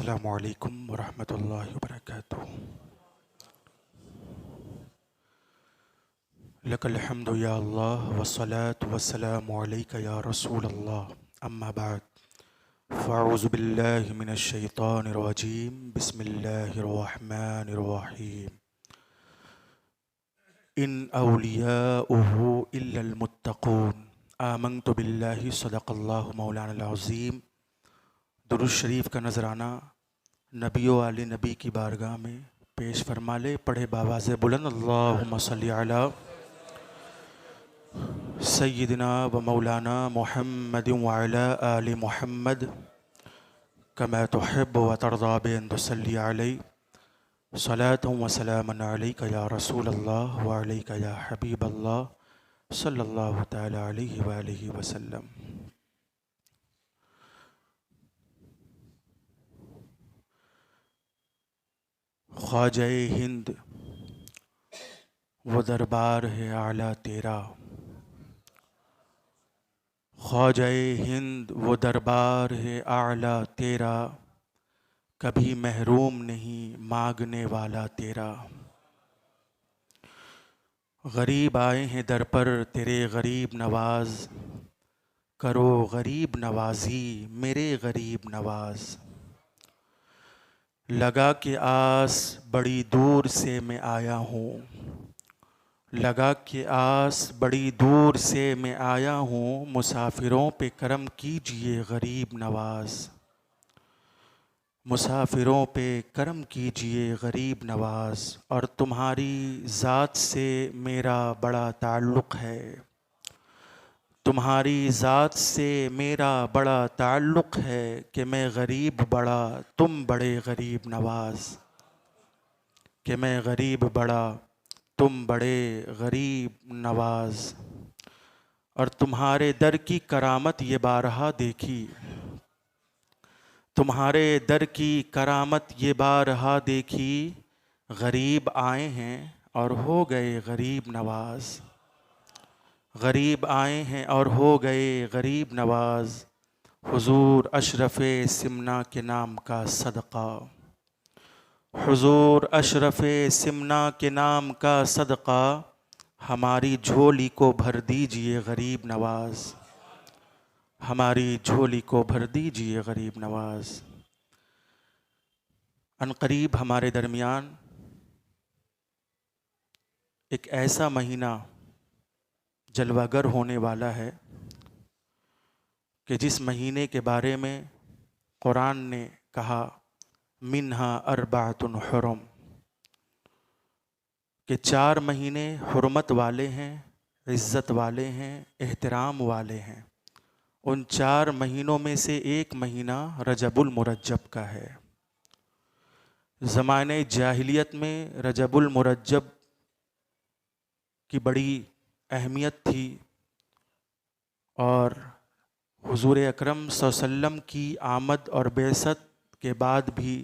السلام علیکم ورحمۃ اللہ وبرکاتہ۔ لک الحمد یا اللہ والصلاة والسلام علیک یا رسول اللہ، اما بعد فاعوذ باللہ من الشیطان الرجیم، بسم اللہ الرحمن الرحیم۔ ان اولیاؤہ الا المتقون، آمنت باللہ، صدق اللہ مولانا العظیم۔ درود شریف کا نذرانہ نبی و آل نبی کی بارگاہ میں پیش فرما لے، پڑھے باواز بلند اللہم صلی علی سیدنا و مولانا محمد وعلی آل محمد کما تحب و ترضی بان تصلی علی صلاۃ و سلام علیک یا رسول اللہ و علیک یا حبیب اللہ صلی اللہ تعالی علیہ وآلہ وسلم۔ خواجہ ہند وہ دربار ہے اعلیٰ تیرا، خواجہ ہند وہ دربار ہے اعلیٰ تیرا، کبھی محروم نہیں مانگنے والا تیرا۔ غریب آئے ہیں در پر تیرے غریب نواز، کرو غریب نوازی میرے غریب نواز۔ لگا کہ آس بڑی دور سے میں آیا ہوں، لگا کہ آس بڑی دور سے میں آیا ہوں، مسافروں پہ کرم کیجئے غریب نواز، مسافروں پہ کرم کیجئے غریب نواز۔ اور تمہاری ذات سے میرا بڑا تعلق ہے، تمہاری ذات سے میرا بڑا تعلق ہے، کہ میں غریب بڑا تم بڑے غریب نواز، کہ میں غریب بڑا تم بڑے غریب نواز۔ اور تمہارے در کی کرامت یہ بارہا دیکھی، تمہارے در کی کرامت یہ بارہا دیکھی، غریب آئے ہیں اور ہو گئے غریب نواز، غریب آئے ہیں اور ہو گئے غریب نواز۔ حضور اشرف سمنا کے نام کا صدقہ، حضور اشرف سمنا کے نام کا صدقہ، ہماری جھولی کو بھر دیجئے غریب نواز، ہماری جھولی کو بھر دیجئے غریب نواز۔ عنقریب ہمارے درمیان ایک ایسا مہینہ جلوہ گر ہونے والا ہے کہ جس مہینے کے بارے میں قرآن نے کہا منہا اربعۃ حرم، کہ 4 مہینے حرمت والے ہیں، عزت والے ہیں، احترام والے ہیں۔ ان 4 مہینوں میں سے ایک مہینہ رجب المرجب کا ہے۔ زمانے جاہلیت میں رجب المرجب کی بڑی اہمیت تھی، اور حضور اکرم صلی اللہ علیہ وسلم کی آمد اور بعثت کے بعد بھی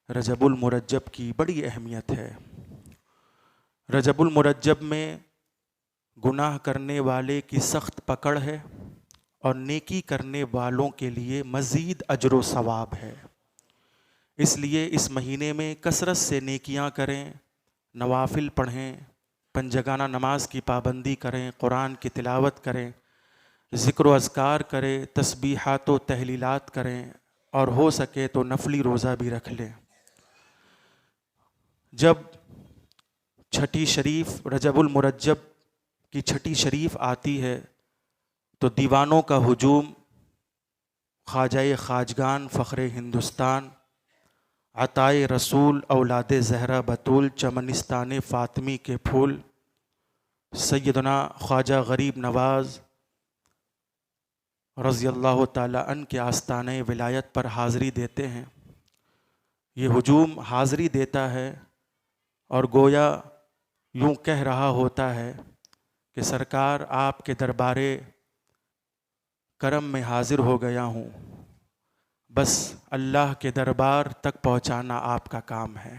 رجب المرجب کی بڑی اہمیت ہے۔ رجب المرجب میں گناہ کرنے والے کی سخت پکڑ ہے، اور نیکی کرنے والوں کے لیے مزید اجر و ثواب ہے۔ اس لیے اس مہینے میں کثرت سے نیکیاں کریں، نوافل پڑھیں، پنجگانہ نماز کی پابندی کریں، قرآن کی تلاوت کریں، ذکر و اذکار کریں، تسبیحات و تحلیلات کریں، اور ہو سکے تو نفلی روزہ بھی رکھ لیں۔ جب چھٹی شریف رجب المرجب کی چھٹی شریف آتی ہے تو دیوانوں کا ہجوم خواجہ خواجگان فخر ہندوستان عطائے رسول اولاد زہرا بطول چمنستان فاطمی کے پھول سیدنا خواجہ غریب نواز رضی اللہ تعالیٰ عنہ کے آستانہ ولایت پر حاضری دیتے ہیں۔ یہ ہجوم حاضری دیتا ہے اور گویا یوں کہہ رہا ہوتا ہے کہ سرکار آپ کے دربار کرم میں حاضر ہو گیا ہوں، بس اللہ کے دربار تک پہنچانا آپ کا کام ہے۔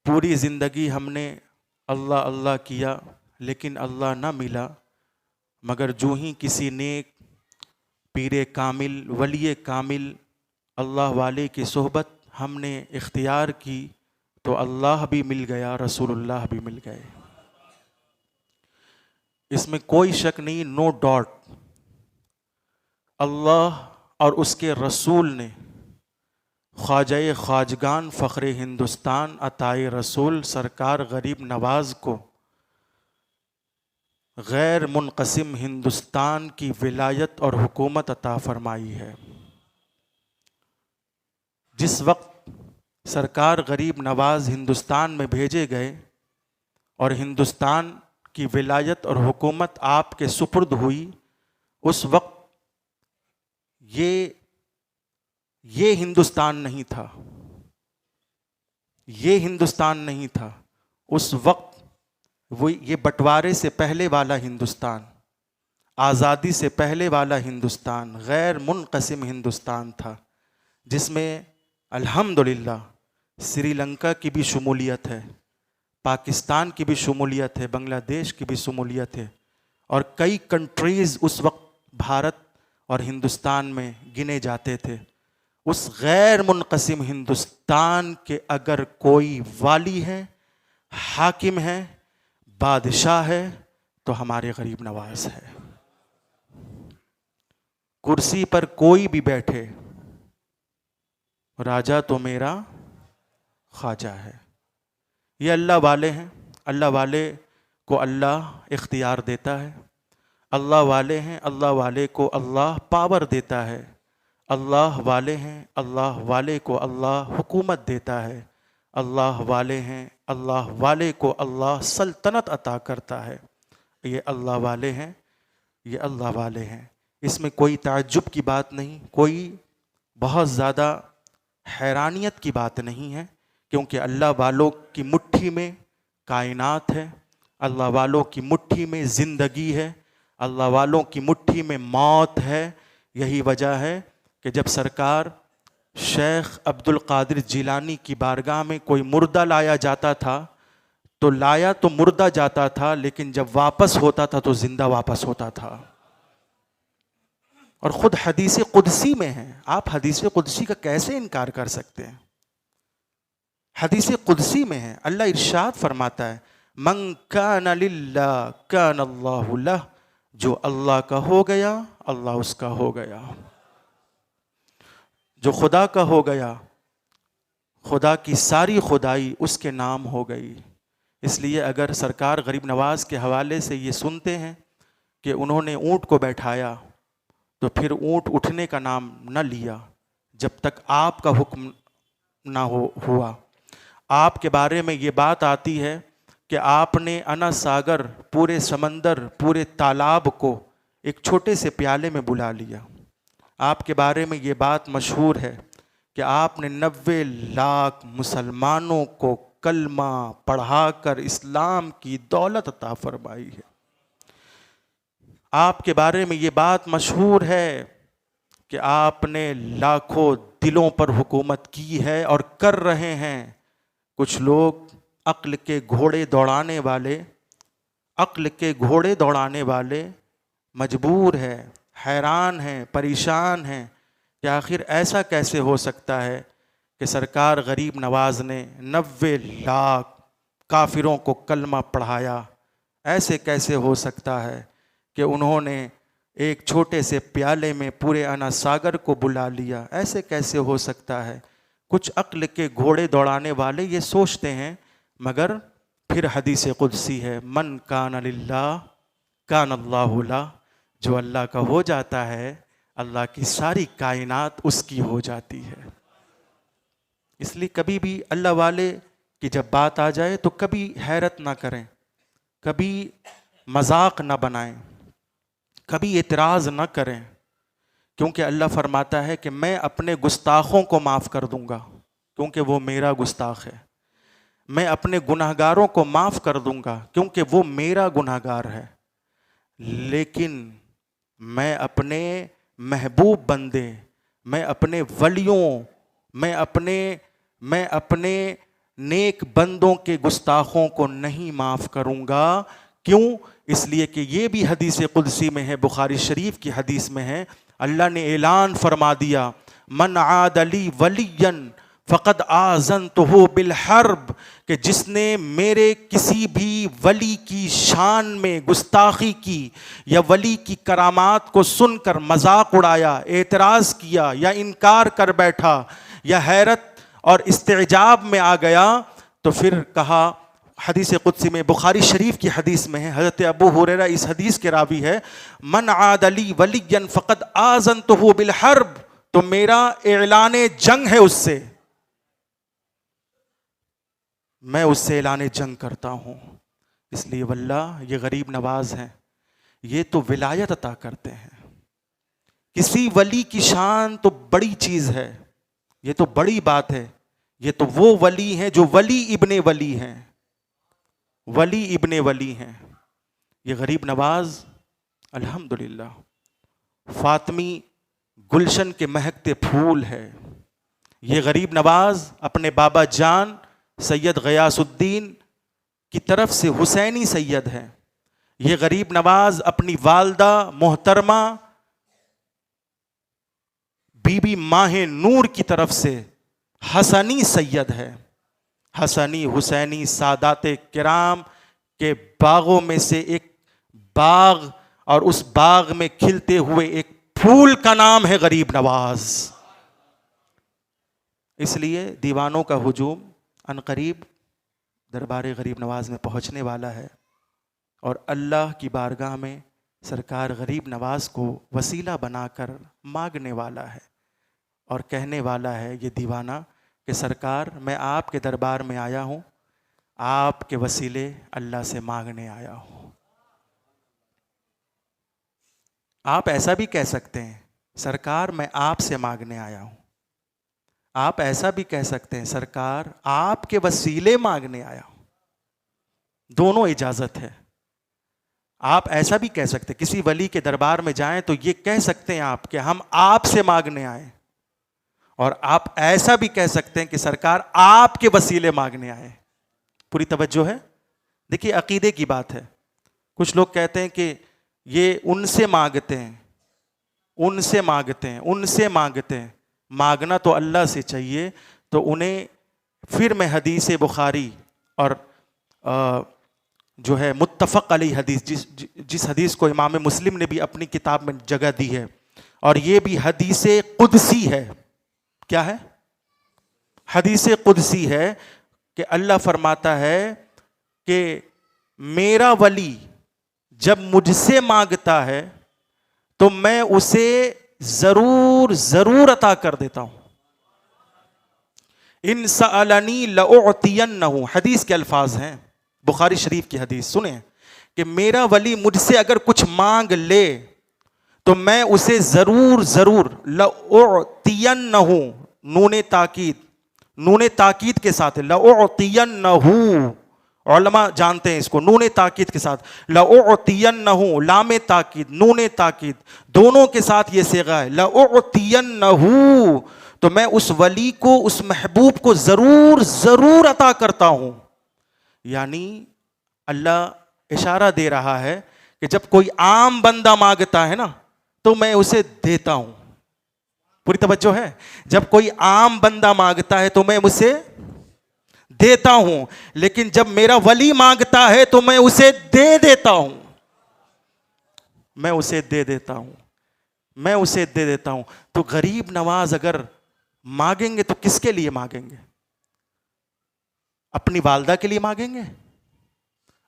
پوری زندگی ہم نے اللہ اللہ کیا لیکن اللہ نہ ملا، مگر جو ہی کسی نیک پیر کامل، ولی کامل، اللہ والے کی صحبت ہم نے اختیار کی تو اللہ بھی مل گیا، رسول اللہ بھی مل گئے، اس میں کوئی شک نہیں، نو ڈاؤٹ۔ اللہ اور اس کے رسول نے خواجہ خواجگان فخر ہندوستان عطائے رسول سرکار غریب نواز کو غیر منقسم ہندوستان کی ولایت اور حکومت عطا فرمائی ہے۔ جس وقت سرکار غریب نواز ہندوستان میں بھیجے گئے اور ہندوستان کی ولایت اور حکومت آپ کے سپرد ہوئی، اس وقت یہ ہندوستان نہیں تھا، یہ ہندوستان نہیں تھا اس وقت، وہ یہ بٹوارے سے پہلے والا ہندوستان، آزادی سے پہلے والا ہندوستان، غیر منقسم ہندوستان تھا، جس میں الحمدللہ سری لنکا کی بھی شمولیت ہے، پاکستان کی بھی شمولیت ہے، بنگلہ دیش کی بھی شمولیت ہے، اور کئی کنٹریز اس وقت بھارت اور ہندوستان میں گنے جاتے تھے۔ اس غیر منقسم ہندوستان کے اگر کوئی والی ہے، حاکم ہے، بادشاہ ہے تو ہمارے غریب نواز ہے۔ کرسی پر کوئی بھی بیٹھے، راجا تو میرا خواجہ ہے۔ یہ اللہ والے ہیں، اللہ والے کو اللہ اختیار دیتا ہے، اللہ والے ہیں، اللہ والے کو اللہ پاور دیتا ہے، اللہ والے ہیں، اللہ والے کو اللہ حکومت دیتا ہے، اللہ والے ہیں، اللہ والے کو اللہ سلطنت عطا کرتا ہے۔ یہ اللہ والے ہیں، یہ اللہ والے ہیں، اس میں کوئی تعجب کی بات نہیں، کوئی بہت زیادہ حیرانیت کی بات نہیں ہے، کیونکہ اللہ والوں کی مٹھی میں کائنات ہے، اللہ والوں کی مٹھی میں زندگی ہے، اللہ والوں کی مٹھی میں موت ہے۔ یہی وجہ ہے کہ جب سرکار شیخ عبد القادر جیلانی کی بارگاہ میں کوئی مردہ لایا جاتا تھا تو لایا تو مردہ جاتا تھا، لیکن جب واپس ہوتا تھا تو زندہ واپس ہوتا تھا۔ اور خود حدیث قدسی میں ہے، آپ حدیث قدسی کا کیسے انکار کر سکتے ہیں؟ حدیث قدسی میں ہے، اللہ ارشاد فرماتا ہے من کان للہ کان اللہ لہ، جو اللہ کا ہو گیا اللہ اس کا ہو گیا، جو خدا کا ہو گیا خدا کی ساری خدائی اس کے نام ہو گئی۔ اس لیے اگر سرکار غریب نواز کے حوالے سے یہ سنتے ہیں کہ انہوں نے اونٹ کو بیٹھایا تو پھر اونٹ اٹھنے کا نام نہ لیا جب تک آپ کا حکم نہ ہوا۔ آپ کے بارے میں یہ بات آتی ہے کہ آپ نے انا ساگر، پورے سمندر، پورے تالاب کو ایک چھوٹے سے پیالے میں بلا لیا۔ آپ کے بارے میں یہ بات مشہور ہے کہ آپ نے 90 لاکھ مسلمانوں کو کلمہ پڑھا کر اسلام کی دولت عطا فرمائی ہے۔ آپ کے بارے میں یہ بات مشہور ہے کہ آپ نے لاکھوں دلوں پر حکومت کی ہے اور کر رہے ہیں۔ کچھ لوگ عقل کے گھوڑے دوڑانے والے مجبور ہے، حیران ہیں، پریشان ہیں کہ آخر ایسا کیسے ہو سکتا ہے کہ سرکار غریب نواز نے 90 لاکھ کافروں کو کلمہ پڑھایا؟ ایسے کیسے ہو سکتا ہے کہ انہوں نے ایک چھوٹے سے پیالے میں پورے انا ساگر کو بلا لیا؟ ایسے کیسے ہو سکتا ہے؟ کچھ عقل کے گھوڑے دوڑانے والے یہ سوچتے ہیں، مگر پھر حدیث قدسی ہے من کان للہ کان اللہ لہ، جو اللہ کا ہو جاتا ہے اللہ کی ساری کائنات اس کی ہو جاتی ہے۔ اس لیے کبھی بھی اللہ والے کی جب بات آ جائے تو کبھی حیرت نہ کریں، کبھی مذاق نہ بنائیں، کبھی اعتراض نہ کریں، کیونکہ اللہ فرماتا ہے کہ میں اپنے گستاخوں کو معاف کر دوں گا کیونکہ وہ میرا گستاخ ہے، میں اپنے گناہگاروں کو معاف کر دوں گا کیونکہ وہ میرا گناہگار ہے، لیکن میں اپنے محبوب بندے، میں اپنے ولیوں، میں اپنے نیک بندوں کے گستاخوں کو نہیں معاف کروں گا۔ کیوں؟ اس لیے کہ یہ بھی حدیث قدسی میں ہے، بخاری شریف کی حدیث میں ہے اللہ نے اعلان فرما دیا من عاد لی ولیا فقد آذنتہ بالحرب، کہ جس نے میرے کسی بھی ولی کی شان میں گستاخی کی یا ولی کی کرامات کو سن کر مذاق اڑایا، اعتراض کیا یا انکار کر بیٹھا یا حیرت اور استعجاب میں آ گیا، تو پھر کہا حدیث قدسی میں، بخاری شریف کی حدیث میں ہے، حضرت ابو ہریرہ اس حدیث کے راوی ہے، من عاد لی ولیا فقد آذنتہ بالحرب، تو میرا اعلان جنگ ہے اس سے، میں اس سے اعلان جنگ کرتا ہوں۔ اس لیے واللہ یہ غریب نواز ہیں، یہ تو ولایت عطا کرتے ہیں۔ کسی ولی کی شان تو بڑی چیز ہے، یہ تو بڑی بات ہے، یہ تو وہ ولی ہیں جو ولی ابن ولی ہیں، ولی ابن ولی ہیں۔ یہ غریب نواز الحمدللہ فاطمی گلشن کے مہکتے پھول ہے۔ یہ غریب نواز اپنے بابا جان سید غیاث الدین کی طرف سے حسینی سید ہے۔ یہ غریب نواز اپنی والدہ محترمہ بی بی ماہ نور کی طرف سے حسنی سید ہے۔ حسنی حسینی سادات کرام کے باغوں میں سے ایک باغ، اور اس باغ میں کھلتے ہوئے ایک پھول کا نام ہے غریب نواز۔ اس لیے دیوانوں کا ہجوم عنقریب دربار غریب نواز میں پہنچنے والا ہے، اور اللہ کی بارگاہ میں سرکار غریب نواز کو وسیلہ بنا کر مانگنے والا ہے، اور کہنے والا ہے یہ دیوانہ کہ سرکار میں آپ کے دربار میں آیا ہوں، آپ کے وسیلے اللہ سے مانگنے آیا ہوں۔ آپ ایسا بھی کہہ سکتے ہیں سرکار میں آپ سے مانگنے آیا ہوں، آپ ایسا بھی کہہ سکتے ہیں سرکار آپ کے وسیلے مانگنے آیا ہوں، دونوں اجازت ہے۔ آپ ایسا بھی کہہ سکتے ہیں، کسی ولی کے دربار میں جائیں تو یہ کہہ سکتے ہیں آپ کہ ہم آپ سے مانگنے آئے، اور آپ ایسا بھی کہہ سکتے ہیں کہ سرکار آپ کے وسیلے مانگنے آئے۔ پوری توجہ ہے؟ دیکھیے عقیدے کی بات ہے۔ کچھ لوگ کہتے ہیں کہ یہ ان سے مانگتے ہیں، ان سے مانگتے ہیں، ان سے مانگتے ہیں۔ مانگنا تو اللہ سے چاہیے، تو انہیں پھر میں حدیث بخاری اور جو ہے متفق علیہ حدیث، جس حدیث کو امام مسلم نے بھی اپنی کتاب میں جگہ دی ہے، اور یہ بھی حدیث قدسی ہے۔ کیا ہے؟ حدیث قدسی ہے کہ اللہ فرماتا ہے کہ میرا ولی جب مجھ سے مانگتا ہے تو میں اسے ضرور ضرور عطا کر دیتا ہوں۔ ان سألنی لأعطینہ، حدیث کے الفاظ ہیں، بخاری شریف کی حدیث سنیں کہ میرا ولی مجھ سے اگر کچھ مانگ لے تو میں اسے ضرور ضرور، لأعطینہ، نون تاکید کے ساتھ، لأعطینہ، علماء جانتے ہیں اس کو، نون تاکید کے ساتھ، لأعطینہ، لام تاکید، نون تاکید، دونوں کے ساتھ یہ صیغہ ہے، لأعطینہ، تو میں اس ولی کو، اس محبوب کو ضرور ضرور عطا کرتا ہوں۔ یعنی اللہ اشارہ دے رہا ہے کہ جب کوئی عام بندہ مانگتا ہے نا تو میں اسے دیتا ہوں۔ پوری توجہ ہے؟ جب کوئی عام بندہ مانگتا ہے تو میں اسے دیتا ہوں، لیکن جب میرا ولی مانگتا ہے تو میں اسے دے دیتا ہوں، میں اسے دے دیتا ہوں، میں اسے دے دیتا ہوں۔ تو غریب نواز اگر مانگیں گے تو کس کے لیے مانگیں گے؟ اپنی والدہ کے لیے مانگیں گے؟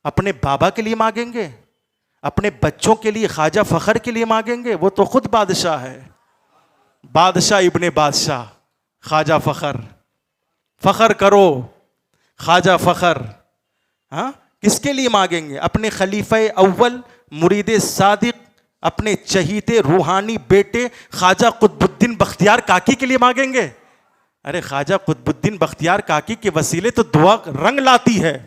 اپنے بابا کے لیے مانگیں گے؟ اپنے بچوں کے لیے، خواجہ فخر کے لیے مانگیں گے؟ وہ تو خود بادشاہ ہے، بادشاہ ابن بادشاہ خواجہ فخر، فخر کرو خواجہ فخر۔ ہاں، کس کے لیے مانگیں گے؟ اپنے خلیفہ اول مرید صادق، اپنے چہیتے روحانی بیٹے خواجہ قطب الدین بختیار کاکی کے لیے مانگیں گے؟ ارے خواجہ قطب الدین بختیار کاکی کے وسیلے تو دعا رنگ لاتی ہے۔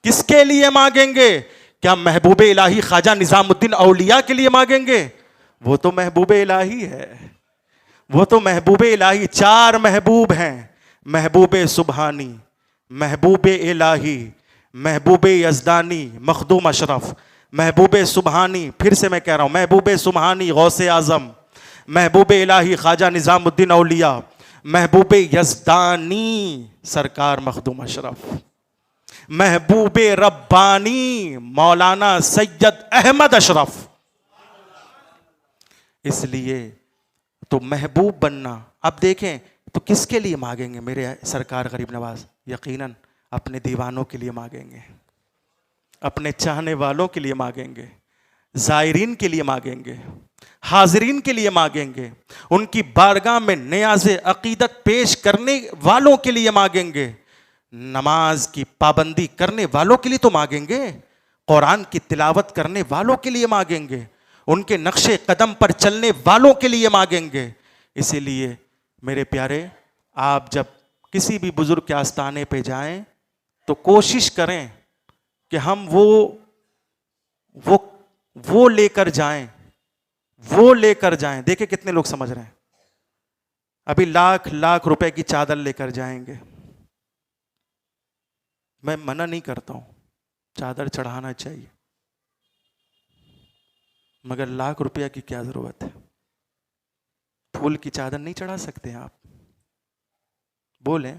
کس کے لیے مانگیں گے؟ کیا محبوب الہی خواجہ نظام الدین اولیاء کے لیے مانگیں گے؟ وہ تو محبوب الہی ہے، وہ تو محبوب الہی۔ چار محبوب ہیں، محبوب سبحانی، محبوب الہی، محبوب یزدانی، مخدوم اشرف۔ محبوب سبحانی، پھر سے میں کہہ رہا ہوں، محبوب سبحانی غوث اعظم، محبوب الہی خواجہ نظام الدین اولیاء، محبوب یزدانی سرکار مخدوم اشرف، محبوب ربانی مولانا سید احمد اشرف. اس لیے تو محبوب بننا. اب دیکھیں تو کس کے لیے مانگیں گے میرے سرکار غریب نواز؟ یقیناً اپنے دیوانوں کے لیے مانگیں گے، اپنے چاہنے والوں کے لیے مانگیں گے، زائرین کے لیے مانگیں گے، حاضرین کے لیے مانگیں گے، ان کی بارگاہ میں نیاز عقیدت پیش کرنے والوں کے لیے مانگیں گے، نماز کی پابندی کرنے والوں کے لیے تو مانگیں گے، قرآن کی تلاوت کرنے والوں کے لیے مانگیں گے، ان کے نقش قدم پر چلنے والوں کے لیے مانگیں گے. اسی لیے میرے پیارے، آپ جب کسی بھی بزرگ کے آستانے پہ جائیں تو کوشش کریں کہ ہم وہ لے کر جائیں، وہ لے کر جائیں. دیکھیں کتنے لوگ سمجھ رہے ہیں. ابھی لاکھ روپے کی چادر لے کر جائیں گے. میں منع نہیں کرتا ہوں، چادر چڑھانا چاہیے، مگر ₹1,00,000 کی کیا ضرورت ہے؟ پھول کی چادر نہیں چڑھا سکتے آپ؟ بولیں،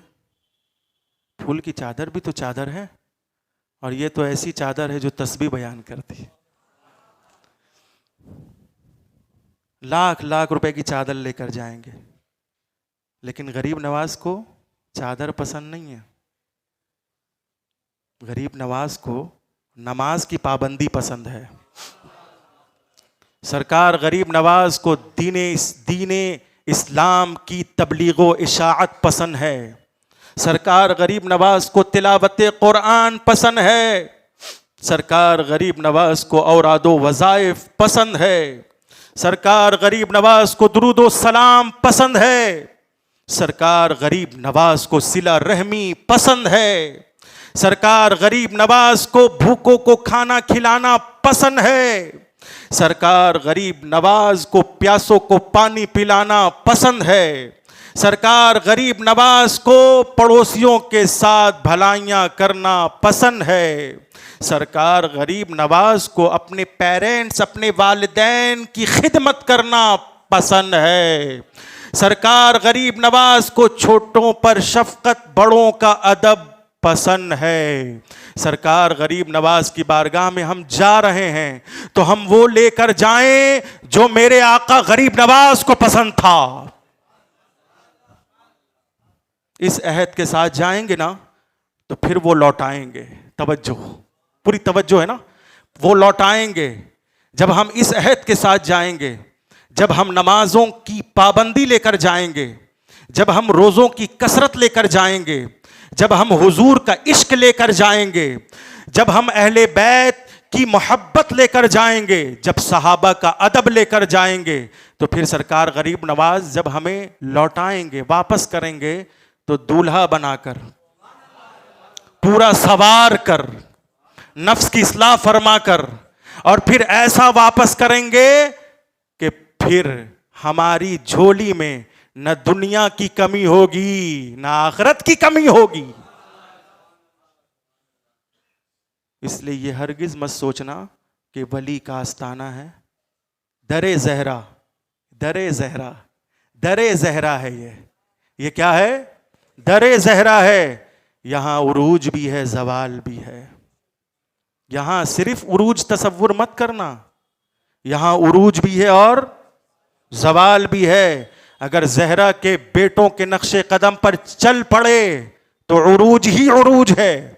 پھول کی چادر بھی تو چادر ہے، اور یہ تو ایسی چادر ہے جو تسبیح بیان کرتی ہے. لاکھ روپے کی چادر لے کر جائیں گے، لیکن غریب نواز کو چادر پسند نہیں ہے. غریب نواز کو نماز کی پابندی پسند ہے. سرکار غریب نواز کو دین اسلام کی تبلیغ و اشاعت پسند ہے. سرکار غریب نواز کو تلاوت قرآن پسند ہے. سرکار غریب نواز کو اوراد و وظائف پسند ہے. سرکار غریب نواز کو درود و سلام پسند ہے. سرکار غریب نواز کو صلہ رحمی پسند ہے. سرکار غریب نواز کو بھوکوں کو کھانا کھلانا پسند ہے. سرکار غریب نواز کو پیاسوں کو پانی پلانا پسند ہے. سرکار غریب نواز کو پڑوسیوں کے ساتھ بھلائیاں کرنا پسند ہے. سرکار غریب نواز کو اپنے پیرنٹس، اپنے والدین کی خدمت کرنا پسند ہے. سرکار غریب نواز کو چھوٹوں پر شفقت، بڑوں کا ادب پسند ہے. سرکار غریب نواز کی بارگاہ میں ہم جا رہے ہیں تو ہم وہ لے کر جائیں جو میرے آقا غریب نواز کو پسند تھا. اس عہد کے ساتھ جائیں گے نا تو پھر وہ لوٹائیں گے. توجہ، پوری توجہ ہے نا. وہ لوٹائیں گے جب ہم اس عہد کے ساتھ جائیں گے، جب ہم نمازوں کی پابندی لے کر جائیں گے، جب ہم روزوں کی کثرت لے کر جائیں گے، جب ہم حضور کا عشق لے کر جائیں گے، جب ہم اہل بیت کی محبت لے کر جائیں گے، جب صحابہ کا ادب لے کر جائیں گے، تو پھر سرکار غریب نواز جب ہمیں لوٹائیں گے، واپس کریں گے، تو دولہا بنا کر، پورا سوار کر، نفس کی اصلاح فرما کر، اور پھر ایسا واپس کریں گے کہ پھر ہماری جھولی میں نہ دنیا کی کمی ہوگی نہ آخرت کی کمی ہوگی. اس لیے یہ ہرگز مت سوچنا کہ ولی کا آستانہ ہے. در زہرا، در زہرا، در زہرا ہے. یہ کیا ہے؟ در زہرا ہے. یہاں عروج بھی ہے، زوال بھی ہے. یہاں صرف عروج تصور مت کرنا، یہاں عروج بھی ہے اور زوال بھی ہے. اگر زہرا کے بیٹوں کے نقش قدم پر چل پڑے تو عروج ہی عروج ہے،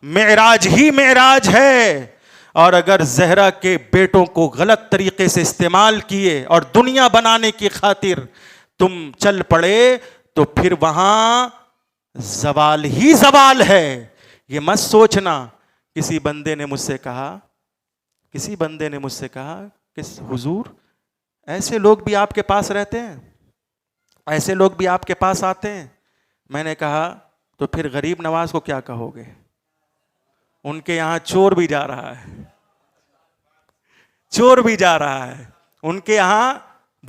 معراج ہی معراج ہے. اور اگر زہرا کے بیٹوں کو غلط طریقے سے استعمال کیے اور دنیا بنانے کی خاطر تم چل پڑے تو پھر وہاں زوال ہی زوال ہے. یہ مت سوچنا. کسی بندے نے مجھ سے کہا کہ حضور ایسے لوگ بھی آپ کے پاس رہتے ہیں، ایسے لوگ بھی آپ کے پاس آتے ہیں. میں نے کہا تو پھر غریب نواز کو کیا کہو گے؟ ان کے یہاں چور بھی جا رہا ہے، چور بھی جا رہا ہے. ان کے یہاں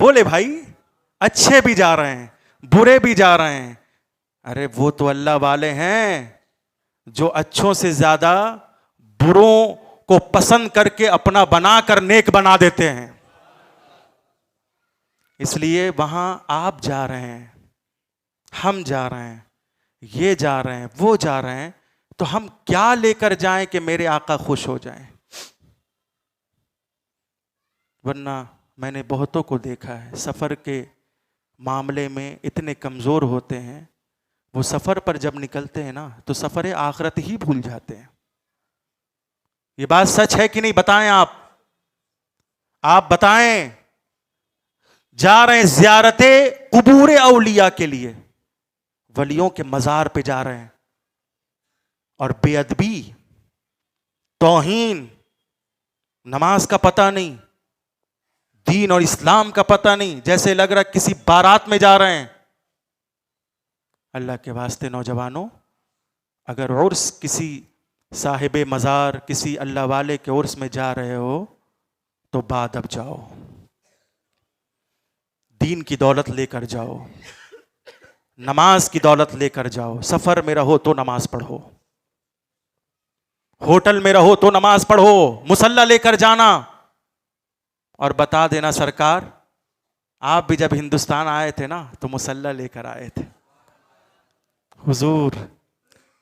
بولے بھائی اچھے بھی جا رہے ہیں، برے بھی جا رہے ہیں. ارے وہ تو اللہ والے ہیں جو اچھوں سے زیادہ بروں کو پسند کر کے اپنا بنا کر نیک بنا دیتے ہیں. اس لیے وہاں آپ جا رہے ہیں، ہم جا رہے ہیں، یہ جا رہے ہیں، وہ جا رہے ہیں، تو ہم کیا لے کر جائیں کہ میرے آقا خوش ہو جائیں؟ ورنہ میں نے بہتوں کو دیکھا ہے سفر کے معاملے میں اتنے کمزور ہوتے ہیں، وہ سفر پر جب نکلتے ہیں نا تو سفر آخرت ہی بھول جاتے ہیں۔ یہ بات سچ ہے کہ نہیں؟ بتائیں آپ بتائیں۔ جا رہے ہیں زیارت قبور اولیاء کے لیے، ولیوں کے مزار پہ جا رہے ہیں، اور بے ادبی، توہین، نماز کا پتہ نہیں، دین اور اسلام کا پتہ نہیں، جیسے لگ رہا کسی بارات میں جا رہے ہیں۔ اللہ کے واسطے نوجوانوں، اگر عرس کسی صاحب مزار، کسی اللہ والے کے عرس میں جا رہے ہو تو بادب جاؤ، دین کی دولت لے کر جاؤ، نماز کی دولت لے کر جاؤ۔ سفر میں رہو تو نماز پڑھو، ہوٹل میں رہو تو نماز پڑھو، مصلی لے کر جانا۔ اور بتا دینا سرکار، آپ بھی جب ہندوستان آئے تھے نا تو مصلی لے کر آئے تھے۔ حضور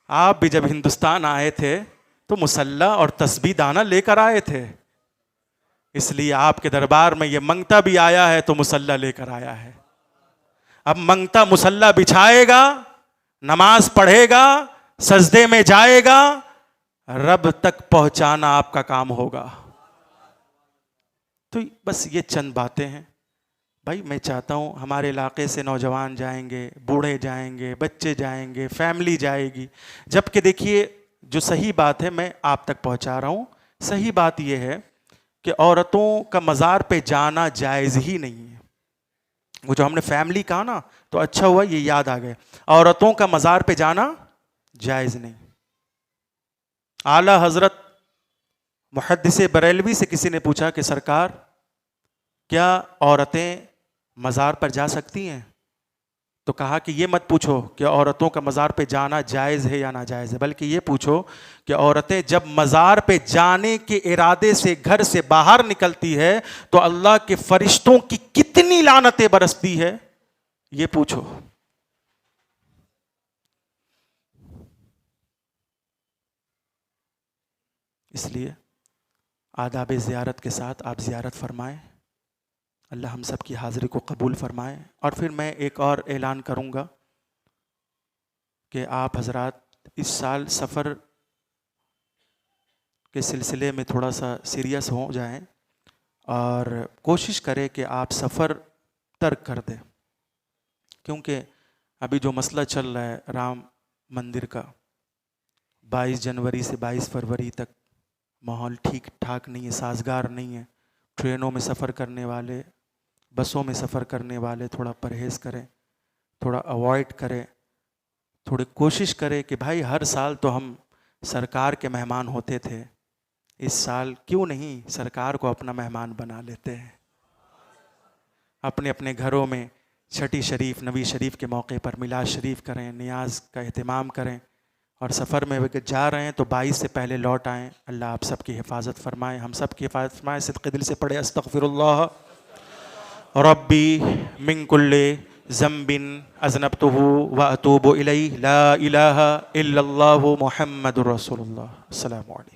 آپ بھی جب ہندوستان آئے تھے تو مصلی اور تسبیح دانہ لے کر آئے تھے، اس لیے آپ کے دربار میں یہ منگتا بھی آیا ہے تو مصلی لے کر آیا ہے۔ اب منگتا مصلی بچھائے گا، نماز پڑھے گا، سجدے میں جائے گا، رب تک پہنچانا آپ کا کام ہوگا۔ تو بس یہ چند باتیں ہیں بھائی، میں چاہتا ہوں ہمارے علاقے سے نوجوان جائیں گے، بوڑھے جائیں گے، بچے جائیں گے، فیملی جائے گی، جبکہ دیکھیے جو صحیح بات ہے میں آپ تک پہنچا رہا ہوں۔ صحیح بات یہ ہے کہ عورتوں کا مزار پہ جانا جائز ہی نہیں ہے۔ وہ جو ہم نے فیملی کہا نا تو اچھا ہوا یہ یاد آ گئے، عورتوں کا مزار پہ جانا جائز نہیں۔ اعلیٰ حضرت محدث بریلوی سے کسی نے پوچھا کہ سرکار کیا عورتیں مزار پر جا سکتی ہیں؟ تو کہا کہ یہ مت پوچھو کہ عورتوں کا مزار پہ جانا جائز ہے یا ناجائز ہے، بلکہ یہ پوچھو کہ عورتیں جب مزار پہ جانے کے ارادے سے گھر سے باہر نکلتی ہے تو اللہ کے فرشتوں کی کتنی لعنتیں برستی ہے، یہ پوچھو۔ اس لیے آداب زیارت کے ساتھ آپ زیارت فرمائیں، اللہ ہم سب کی حاضری کو قبول فرمائے۔ اور پھر میں ایک اور اعلان کروں گا کہ آپ حضرات اس سال سفر کے سلسلے میں تھوڑا سا سیریس ہو جائیں اور کوشش کریں کہ آپ سفر ترک کر دیں، کیونکہ ابھی جو مسئلہ چل رہا ہے رام مندر کا، 22 جنوری سے 22 فروری تک ماحول ٹھیک ٹھاک نہیں ہے، سازگار نہیں ہے۔ ٹرینوں میں سفر کرنے والے، بسوں میں سفر کرنے والے تھوڑا پرہیز کریں، تھوڑا اوائڈ کریں، تھوڑی کوشش کریں کہ بھائی ہر سال تو ہم سرکار کے مہمان ہوتے تھے، اس سال کیوں نہیں سرکار کو اپنا مہمان بنا لیتے ہیں۔ اپنے اپنے گھروں میں چھٹی شریف، نبی شریف کے موقع پر میلاد شریف کریں، نیاز کا اہتمام کریں، اور سفر میں جا رہے ہیں تو 22 سے پہلے لوٹ آئیں۔ اللہ آپ سب کی حفاظت فرمائے، ہم سب کی حفاظت فرمائے۔ صدق دل سے پڑھے استغفر اللہ ربی من کل ذنب اذنبتہ واتوب الیہ، لا الہ الا اللہ محمد رسول اللہ۔ السلام علیکم۔